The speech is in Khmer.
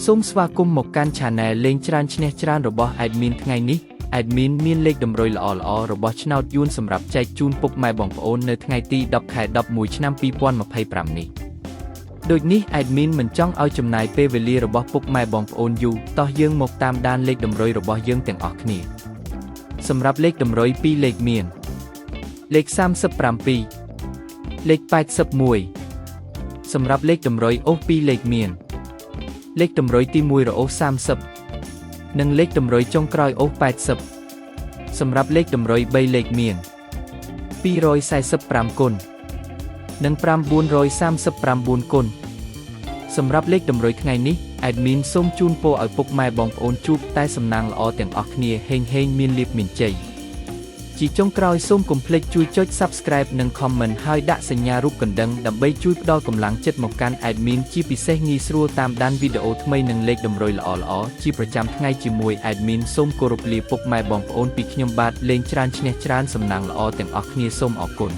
សូមស្វាគមន៍មកកាន់ Channel លេងច្រើនឈ្នះច្រើនរបស់ Admin ថ្ងៃនេះ Admin មានលេខតម្រុយល្អៗរបស់ឆ្នោតយួនសម្រាប់ចែកជូនពុកម៉ែបងប្អូននៅថ្ងៃទី10 ខែ 11 ឆ្នាំ 2025 នេះដូចនេះ Admin មិនចង់ឲ្យចំណាយពេលវេលារបស់ពុកម៉ែបងប្អូនយូរតោះយើងមកតាមដានលេខតម្រុយរបស់យើងទាំងអស់គ្នាសម្រាប់លេខតម្រុយ2លេខមានលេខ37លេខ81សម្រាប់លេខតម្រុយអូស2លេខមានលេខតម្រុយទី1រអូស30និងលេខតម្រុយចុងក្រោយអូស80សម្រាប់លេខតម្រុយ3លេខមាន245គុណនិង939គុណសម្រាប់លេខតម្រុយថ្ងៃនេះ Admin សូមជូនពរឲ្យពុកម៉ែបងប្អូនជួបតែសំណាងល្អទាំងអស់គ្នាហេងមានលាភមានជ័យជាចុងក្រោយសូមកុំភ្លេចជួយចុច Subscribe និង Comment ហើយដាក់សញ្ញារូបកណ្ដឹងដើម្បីជួយផ្ដល់កម្លាំងចិត្តមកកាន់ Admin ជាពិសេសងាយស្រួលតាមដានវីដេអូថ្មីនិងលេខតម្រុយល្អៗជាប្រចាំថ្ងៃជាមួយ Admin សូមគោរពលាពុកម៉ែបងប្អូនពីខ្ញុំបាទលេងច្រើនឈ្នះច្រើនសំណាងល្អទាំងអស់គ្នាសូមអរគុណ